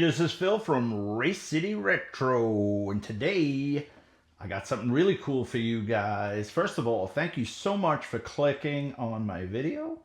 this is Phil from Race City Retro, and today I got something really cool for you guys. First of all, thank you so much for clicking on my video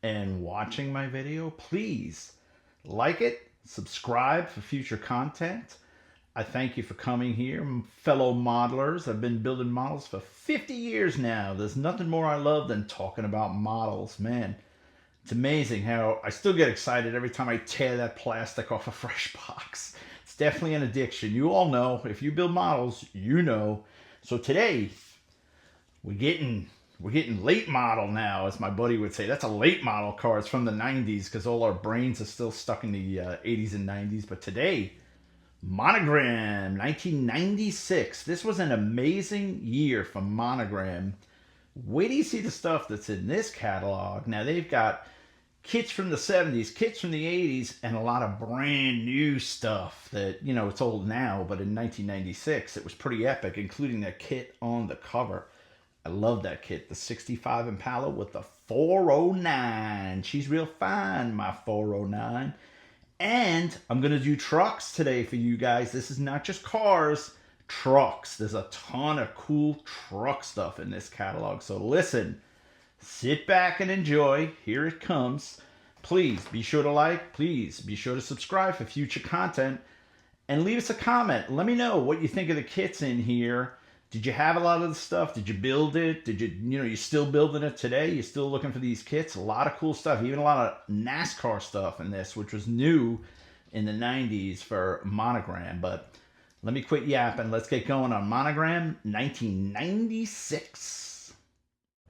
and watching my video. Please like it, subscribe for future content. I thank you for coming here, fellow modelers. I've been building models for 50 years now. There's nothing more I love than talking about models, man. It's amazing how I still get excited every time I tear that plastic off a fresh box. It's definitely an addiction. You all know, if you build models, you know. So today, we're getting late model now, as my buddy would say. That's a late model car. It's from the 90s because all our brains are still stuck in the 80s and 90s. But today, Monogram, 1996. This was an amazing year for Monogram. Wait till you see the stuff that's in this catalog. Now, they've got kits from the 70s, kits from the 80s, and a lot of brand new stuff that, you know, it's old now, but in 1996, it was pretty epic, including that kit on the cover. I love that kit, the 65 Impala with the 409. She's real fine, my 409. And I'm going to do trucks today for you guys. This is not just cars, trucks. There's a ton of cool truck stuff in this catalog. So listen, sit back and enjoy. Here it comes. Please be sure to like. Please be sure to subscribe for future content. And leave us a comment. Let me know what you think of the kits in here. Did you have a lot of the stuff? Did you build it? Did you're still building it today? You're still looking for these kits? A lot of cool stuff. Even a lot of NASCAR stuff in this, which was new in the 90s for Monogram. But let me quit yapping. Let's get going on Monogram 1996.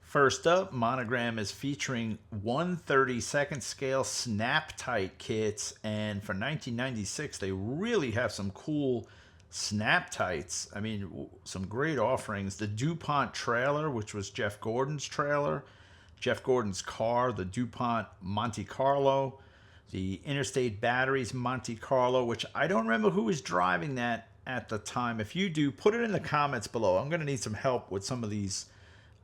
First up, Monogram is featuring 1/32 scale snap tight kits. And for 1996, they really have some cool snap tights. I mean, some great offerings. The DuPont trailer, which was Jeff Gordon's trailer, Jeff Gordon's car, the DuPont Monte Carlo, the Interstate Batteries Monte Carlo, which I don't remember who was driving that at the time. If you do, put it in the comments below. I'm going to need some help with some of these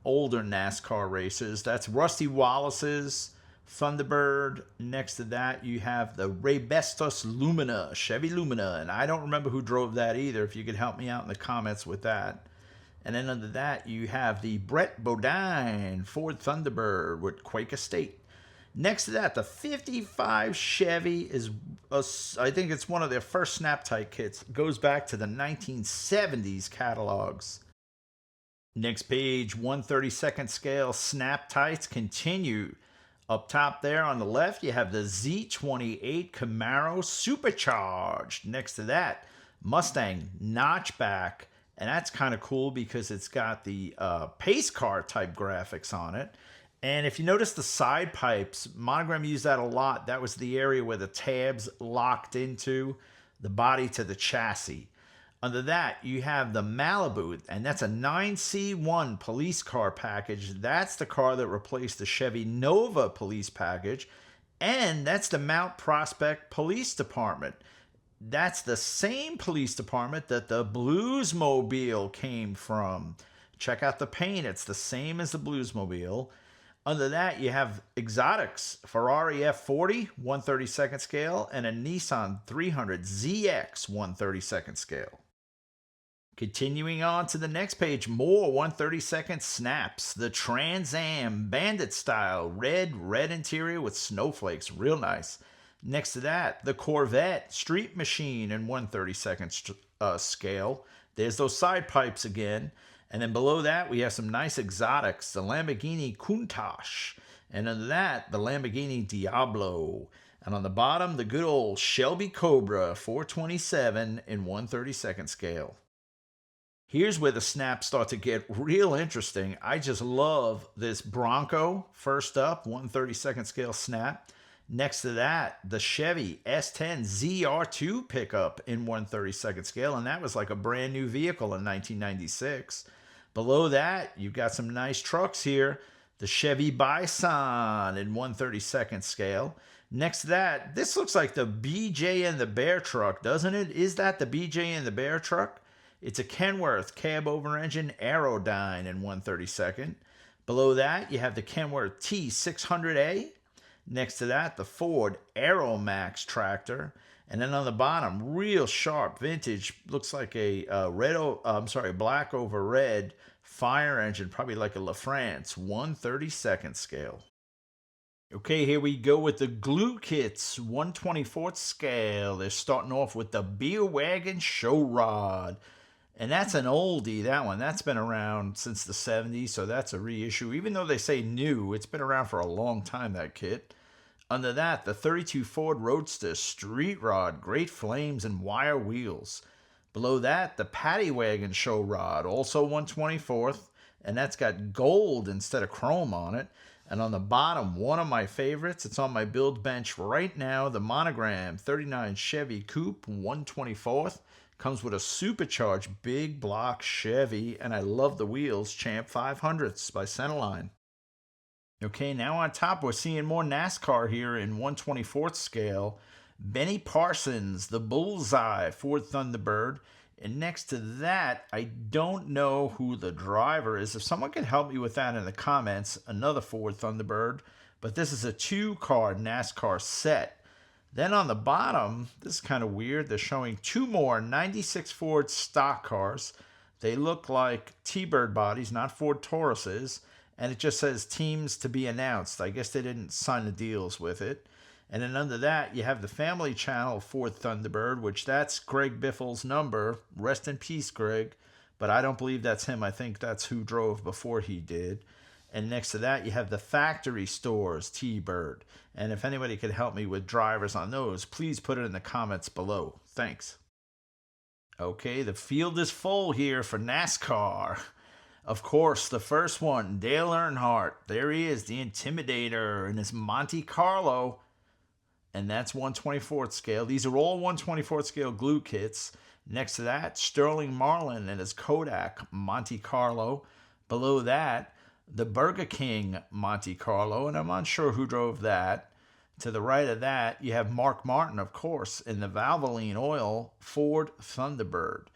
older NASCAR racers. That's Rusty Wallace's Thunderbird. Next to that, you have the Raybestos Lumina, Chevy Lumina, and I don't remember who drove that either. If you could help me out in the comments with that. And then under that, you have the Brett Bodine Ford Thunderbird with Quake Estate. Next to that, the 55 Chevy is, I think it's one of their first snap tight kits. It goes back to the 1970s catalogs. Next page, 1/32 scale snap tights continue. Up top there on the left, you have the Z28 Camaro Supercharged. Next to that, Mustang Notchback. And that's kind of cool because it's got the pace car type graphics on it. And if you notice the side pipes, Monogram used that a lot. That was the area where the tabs locked into the body to the chassis. Under that, you have the Malibu, and that's a 9C1 police car package. That's the car that replaced the Chevy Nova police package, and that's the Mount Prospect Police Department. That's the same police department that the Bluesmobile came from. Check out the paint. It's the same as the Bluesmobile. Under that, you have exotics, Ferrari F40, 1/32 scale, and a Nissan 300 ZX, 1/32 scale. Continuing on to the next page, more 1/32 snaps. The Trans Am Bandit style, red interior with snowflakes, real nice. Next to that, the Corvette Street Machine in 1/32 scale. There's those side pipes again. And then below that, we have some nice exotics, the Lamborghini Countach. And under that, the Lamborghini Diablo. And on the bottom, the good old Shelby Cobra 427 in 1/32 scale. Here's where the snaps start to get real interesting. I just love this Bronco, first up, 1/32 scale snap. Next to that, the Chevy S10 ZR2 pickup in 1/32 scale, and that was like a brand new vehicle in 1996. Below that, you've got some nice trucks here. The Chevy Bison in 1/32 scale. Next to that, this looks like the BJ and the Bear truck, doesn't it? Is that the BJ and the Bear truck? It's a Kenworth cab over engine Aerodyne in 1/32. Below that, you have the Kenworth T600A. Next to that, the Ford Aeromax tractor. And then on the bottom, real sharp vintage, looks like a black over red fire engine, probably like a LaFrance, 1/32 scale. Okay, here we go with the glue kits, 1/24 scale. They're starting off with the Beer Wagon Show Rod. And that's an oldie, that one. That's been around since the 70s, so that's a reissue. Even though they say new, it's been around for a long time, that kit. Under that, the 32 Ford Roadster Street Rod, great flames and wire wheels. Below that, the Paddy Wagon Show Rod, also 1/24th, and that's got gold instead of chrome on it. And on the bottom, one of my favorites, it's on my build bench right now, the Monogram 39 Chevy Coupe 1/24th. Comes with a supercharged big block Chevy, and I love the wheels, Champ 500s by Centerline. Okay, now on top, we're seeing more NASCAR here in 1/24th scale. Benny Parsons, the Bullseye Ford Thunderbird. And next to that, I don't know who the driver is. If someone could help me with that in the comments, another Ford Thunderbird. But this is a 2-car NASCAR set. Then on the bottom, this is kind of weird. They're showing 2 more 96 Ford stock cars. They look like T-Bird bodies, not Ford Tauruses. And it just says teams to be announced. I guess they didn't sign the deals with it. And then under that, you have the Family Channel Ford Thunderbird, which that's Greg Biffle's number. Rest in peace, Greg. But I don't believe that's him. I think that's who drove before he did. And next to that, you have the Factory Stores T-Bird. And if anybody could help me with drivers on those, please put it in the comments below. Thanks. Okay, the field is full here for NASCAR. Of course, the first one, Dale Earnhardt. There he is, the Intimidator in his Monte Carlo. And that's 1/24th scale. These are all 1/24th scale glue kits. Next to that, Sterling Marlin and his Kodak Monte Carlo. Below that, the Burger King Monte Carlo, and I'm unsure who drove that. To the right of that, you have Mark Martin, of course, in the Valvoline Oil Ford Thunderbird.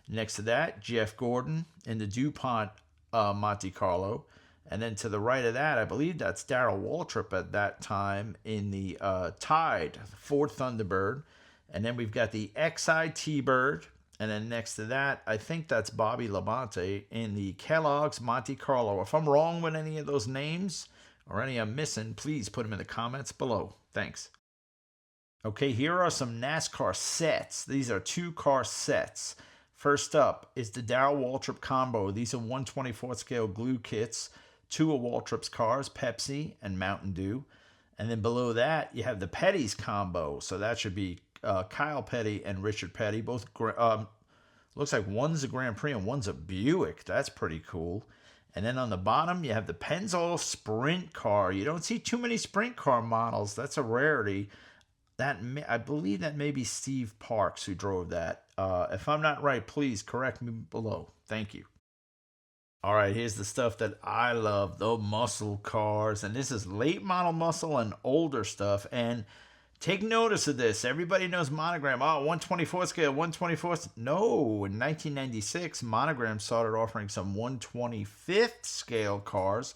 Next to that, Jeff Gordon in the DuPont Monte Carlo. And then to the right of that, I believe that's Darrell Waltrip at that time in the Tide Ford Thunderbird. And then we've got the XI T-Bird. And then next to that, I think that's Bobby Labonte in the Kellogg's Monte Carlo. If I'm wrong with any of those names or any I'm missing, please put them in the comments below. Thanks. Okay, here are some NASCAR sets. These are 2-car sets. First up is the Darrell Waltrip combo. These are 1/24th scale glue kits. 2 of Waltrip's cars, Pepsi and Mountain Dew. And then below that, you have the Petty's combo. So that should be Kyle Petty and Richard Petty. Both, looks like one's a Grand Prix and one's a Buick. That's pretty cool. And then on the bottom, you have the Pennzoil Sprint car. You don't see too many sprint car models. That's a rarity. I believe that may be Steve Parks who drove that. If I'm not right, please correct me below. Thank you. All right, here's the stuff that I love, the muscle cars. And this is late model muscle and older stuff. And take notice of this. Everybody knows Monogram. Oh, 1/24th scale, 1/24th. No, in 1996, Monogram started offering some 1/25th scale cars.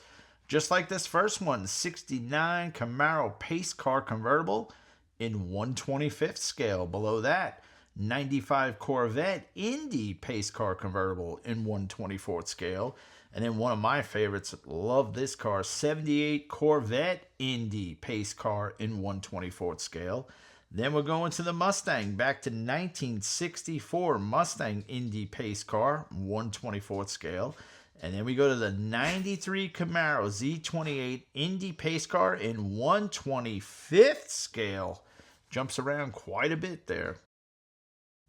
Just like this first one, 69 Camaro Pace Car Convertible in 1/25th scale. Below that, 95 Corvette Indy Pace Car Convertible in 1/24th scale. And then one of my favorites, love this car, 78 Corvette Indy Pace Car in 1/24th scale. Then we're going to the Mustang, back to 1964 Mustang Indy Pace Car, 1/24th scale. And then we go to the 93 Camaro Z28 Indy Pace Car in 1/25th scale. Jumps around quite a bit there.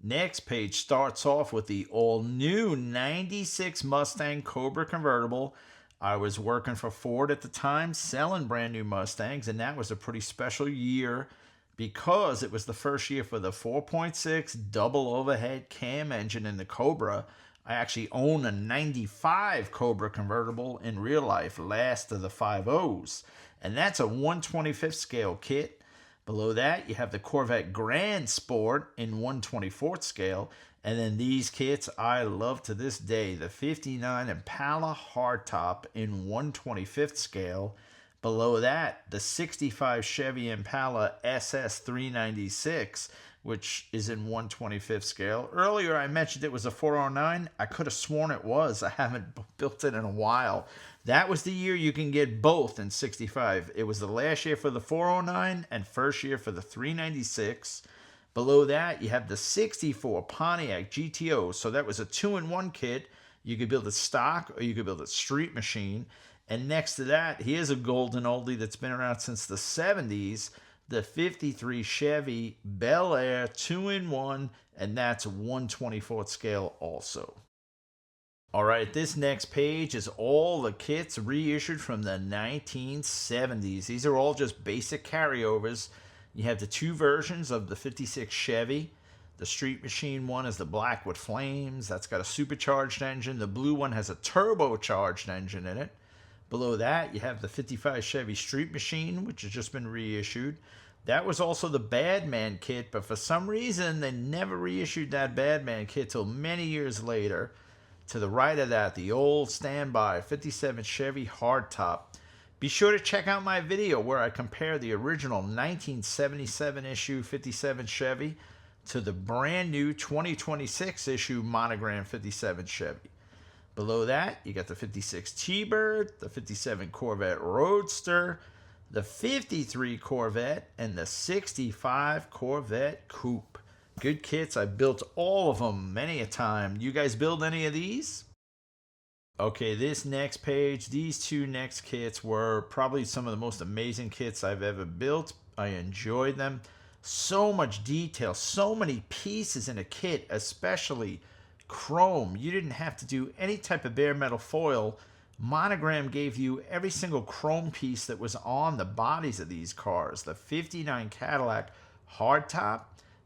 Next page starts off with the all-new 96 Mustang Cobra convertible. I was working for Ford at the time, selling brand new Mustangs, and that was a pretty special year because it was the first year for the 4.6 double overhead cam engine in the Cobra. I actually own a 95 Cobra convertible in real life, last of the 5.0s, and that's a 1/25th scale kit. Below that, you have the Corvette Grand Sport in 1/24th scale. And then these kits I love to this day. The 59 Impala Hardtop in 1/25th scale. Below that, the 65 Chevy Impala SS 396. which is in 1/25th scale. Earlier I mentioned it was a 409. I could have sworn it was. I haven't built it in a while. That was the year you can get both in 65. It was the last year for the 409 and first year for the 396. Below that, you have the 64 Pontiac GTO. So that was a 2-in-1 kit. You could build it stock or you could build it street machine. And next to that, here's a golden oldie that's been around since the 70s. The 53 Chevy Bel Air 2-in-1, and that's 1/24th scale also. All right, this next page is all the kits reissued from the 1970s. These are all just basic carryovers. You have the two versions of the 56 Chevy. The street machine one is the black with flames. That's got a supercharged engine. The blue one has a turbocharged engine in it. Below that, you have the 55 Chevy Street Machine, which has just been reissued. That was also the Badman kit, but for some reason, they never reissued that Badman kit till many years later. To the right of that, the old standby 57 Chevy Hardtop. Be sure to check out my video where I compare the original 1977 issue 57 Chevy to the brand new 2026 issue Monogram 57 Chevy. Below that, you got the 56 T-Bird, the 57 Corvette Roadster, the 53 Corvette, and the 65 Corvette Coupe. Good kits. I built all of them many a time. You guys build any of these? Okay, this next page, these two next kits were probably some of the most amazing kits I've ever built. I enjoyed them. So much detail, so many pieces in a kit, especially chrome. You didn't have to do any type of bare metal foil. Monogram gave you every single chrome piece that was on the bodies of these cars. The 59 Cadillac hardtop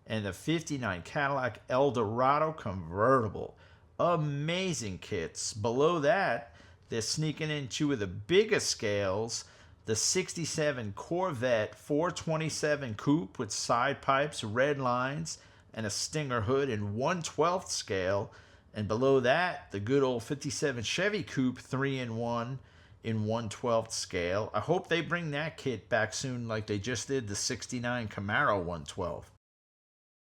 and the 59 Cadillac Eldorado convertible. Amazing kits. Below that, they're sneaking in two of the biggest scales. The 67 Corvette 427 Coupe with side pipes, red lines, and a Stinger hood in 1/12th scale. And below that, the good old 57 Chevy Coupe 3-in-1 in 1/12th scale. I hope they bring that kit back soon like they just did the 69 Camaro 1/12.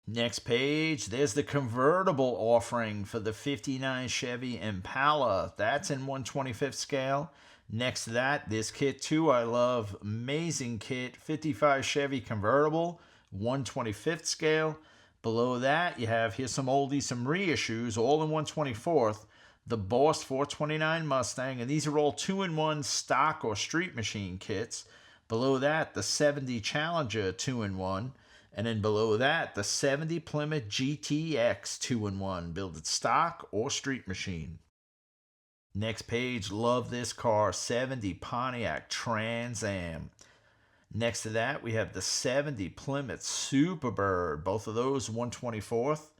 Next page, there's the convertible offering for the 59 Chevy Impala. That's in 1/25th scale. Next to that, this kit too I love. Amazing kit, 55 Chevy convertible, 1/25th scale. Below that, you have, here's some oldies, some reissues, all in 1/24th. The Boss 429 Mustang, and these are all 2-in-1 stock or street machine kits. Below that, the 70 Challenger 2-in-1. And then below that, the 70 Plymouth GTX 2-in-1, build it stock or street machine. Next page, love this car, 70 Pontiac Trans Am. Next to that, we have the 70 Plymouth Superbird, both of those 1/24th.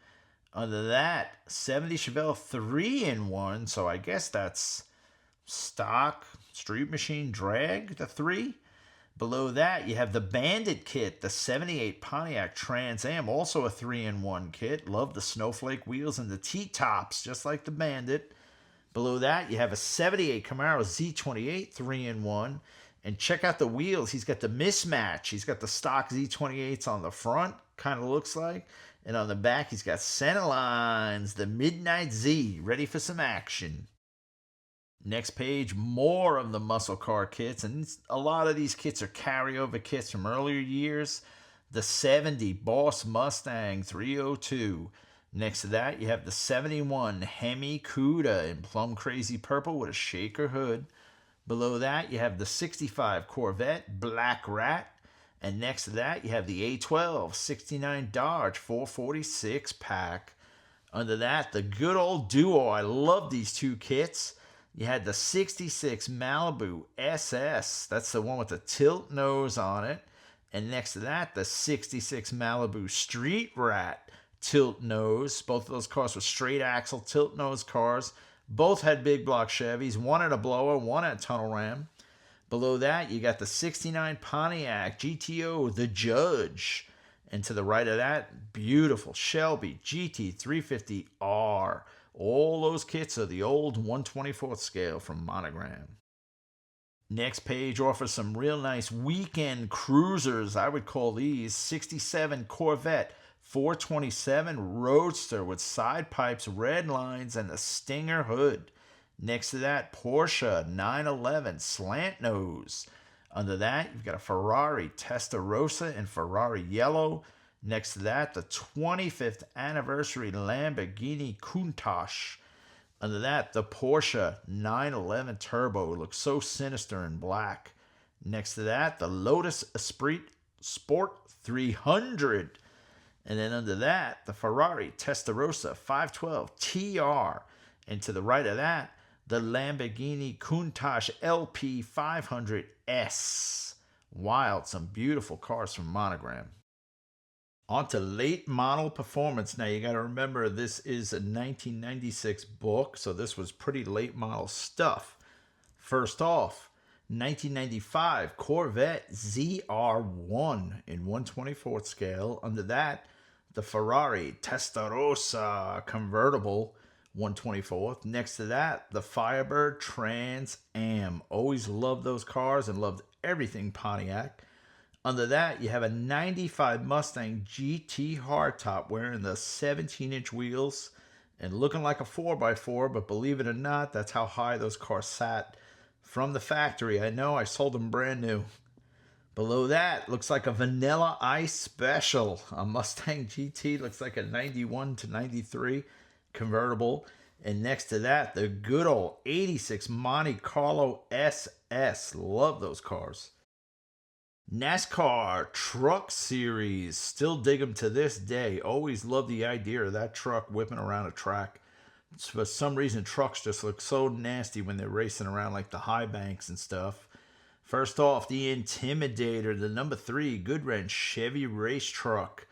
Under that, 70 Chevelle 3-in-1, so I guess that's stock, street machine, drag, the 3. Below that, you have the Bandit kit, the 78 Pontiac Trans Am, also a 3-in-1 kit. Love the snowflake wheels and the T-tops, just like the Bandit. Below that, you have a 78 Camaro Z28 3-in-1. And check out the wheels. He's got the mismatch. He's got the stock Z28s on the front, kind of looks like. And on the back, he's got center lines, the Midnight Z, ready for some action. Next page, more of the muscle car kits. And a lot of these kits are carryover kits from earlier years. The 70 Boss Mustang 302. Next to that, you have the 71 Hemi Cuda in plum crazy purple with a shaker hood. Below that, you have the 65 Corvette Black Rat. And next to that, you have the A12 69 Dodge 446 pack. Under that, the good old duo. I love these two kits. You had the 66 Malibu SS. That's the one with the tilt nose on it. And next to that, the 66 Malibu Street Rat tilt nose. Both of those cars were straight axle tilt nose cars. Both had big block Chevys. One had a blower, one had a tunnel ram. Below that, you got the 69 Pontiac GTO, the Judge. And to the right of that, beautiful Shelby GT350R. All those kits are the old 1/24th scale from Monogram. Next page offers some real nice weekend cruisers. I would call these 67 Corvette 427 Roadster with side pipes, red lines, and a Stinger hood. Next to that, Porsche 911 slant nose. Under that, you've got a Ferrari Testarossa in Ferrari yellow. Next to that, the 25th anniversary Lamborghini Countach. Under that, the Porsche 911 Turbo. It looks so sinister in black. Next to that, the Lotus Esprit Sport 300. And then under that, the Ferrari Testarossa 512 TR. And to the right of that, the Lamborghini Countach LP 500S. Wild, some beautiful cars from Monogram. On to late model performance. Now you got to remember this is a 1996 book, so this was pretty late model stuff. First off, 1995 Corvette ZR1 in 1/24 scale. Under that, the Ferrari Testarossa convertible 1/24. Next to that, the Firebird Trans Am. Always loved those cars and loved everything Pontiac. Under that, you have a 95 Mustang GT hardtop wearing the 17-inch wheels and looking like a 4x4, but believe it or not, that's how high those cars sat from the factory. I know, I sold them brand new. Below that, looks like a Vanilla Ice Special. A Mustang GT looks like a 91 to 93 convertible. And next to that, the good old 86 Monte Carlo SS. Love those cars. NASCAR Truck Series. Still dig them to this day. Always love the idea of that truck whipping around a track. For some reason, trucks just look so nasty when they're racing around like the high banks and stuff. First off, the Intimidator, the number 3 Goodwrench Chevy race truck.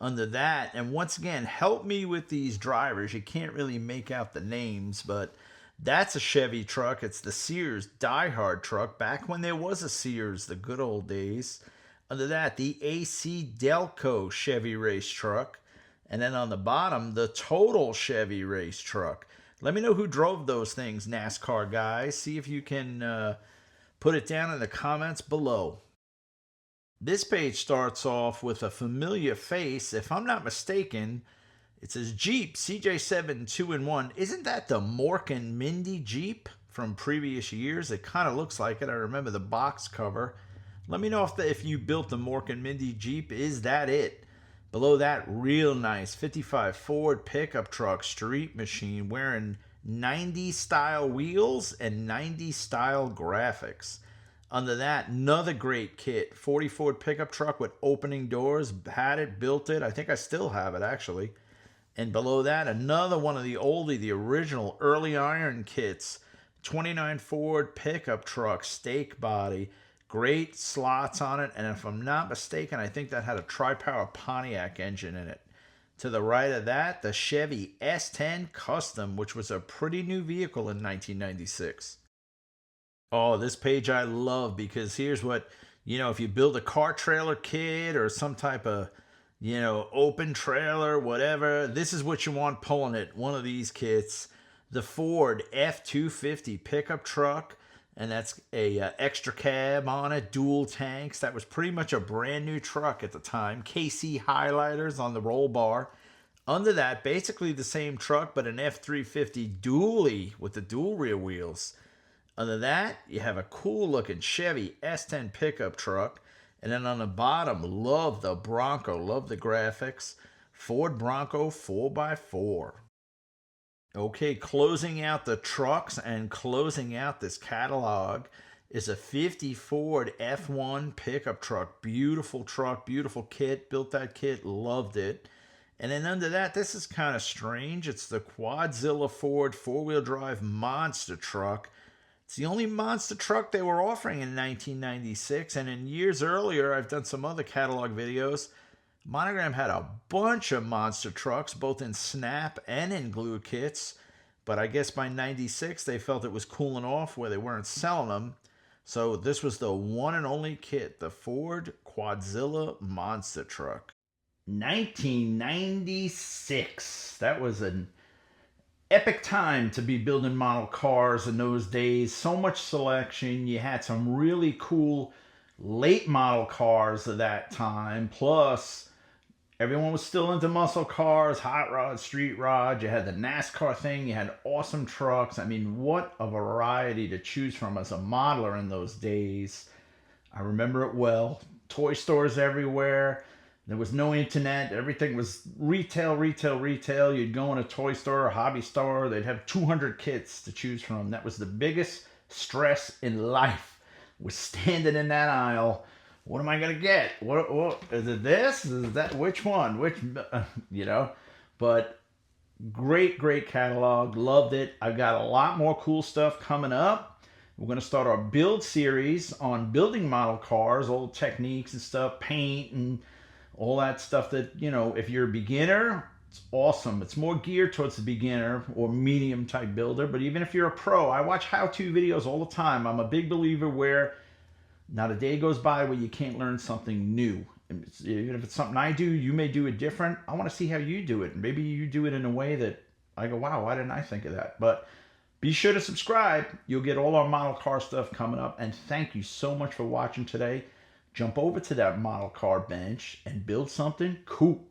Under that, and once again, help me with these drivers. You can't really make out the names, but that's a Chevy truck. It's the Sears Die Hard truck, back when there was a Sears, the good old days. Under that, the AC Delco Chevy race truck. And then on the bottom, the Total Chevy race truck. Let me know who drove those things, NASCAR guys. See if you can put it down in the comments below. This page starts off with a familiar face. If I'm not mistaken, it says Jeep CJ7 2-in-1. Isn't that the Mork and Mindy Jeep from previous years? It kind of looks like it. I remember the box cover. Let me know if you built the Mork and Mindy Jeep. Is that it? Below that, real nice 55 Ford pickup truck street machine wearing 90s style wheels and 90s style graphics. Under that, another great kit, 40 Ford pickup truck with opening doors. Had it, built it. I think I still have it, actually. And below that, another one of the oldie, the original early iron kits. 29 Ford pickup truck, stake body. Great slots on it. And if I'm not mistaken, I think that had a tri-power Pontiac engine in it. To the right of that, the Chevy S10 Custom, which was a pretty new vehicle in 1996. Oh, this page I love because here's what, if you build a car trailer kit or some type of, open trailer, whatever, this is what you want pulling it. One of these kits, the Ford F-250 pickup truck, and that's a extra cab on it, dual tanks. That was pretty much a brand new truck at the time. KC highlighters on the roll bar. Under that, basically the same truck, but an F-350 dually with the dual rear wheels. Under that, you have a cool looking Chevy S10 pickup truck. And then on the bottom, love the Bronco, love the graphics. Ford Bronco 4x4. Okay, closing out the trucks and closing out this catalog is a 50 Ford F1 pickup truck. Beautiful truck, beautiful kit. Built that kit, loved it. And then under that, this is kind of strange. It's the Quadzilla Ford 4-wheel drive monster truck. It's the only monster truck they were offering in 1996, and in years earlier, I've done some other catalog videos. Monogram had a bunch of monster trucks, both in snap and in glue kits, but I guess by 96, they felt it was cooling off where they weren't selling them. So this was the one and only kit, the Ford Quadzilla monster truck. 1996. That was an epic time to be building model cars in those days. So much selection. You had some really cool late model cars of that time. Plus, Everyone was still into muscle cars, hot rods, street rods. You had the NASCAR thing. You had awesome trucks. I mean, what a variety to choose from as a modeler in those days. I remember it well. Toy stores everywhere. There was no internet. Everything was retail, retail, retail. You'd go in a toy store or hobby store. They'd have 200 kits to choose from. That was the biggest stress in life, was standing in that aisle. What am I gonna get? What is it? This is that? Which one? Which you know? But great catalog. Loved it. I've got a lot more cool stuff coming up. We're going to start our build series on building model cars, all the techniques and stuff, paint and all that stuff that, you know, if you're a beginner, it's awesome. It's more geared towards the beginner or medium type builder. But even if you're a pro, I watch how-to videos all the time. I'm a big believer where not a day goes by where you can't learn something new. Even if it's something I do, you may do it different. I want to see how you do it. And maybe you do it in a way that I go, wow, why didn't I think of that? But be sure to subscribe. You'll get all our model car stuff coming up. And thank you so much for watching today. Jump over to that model car bench and build something cool.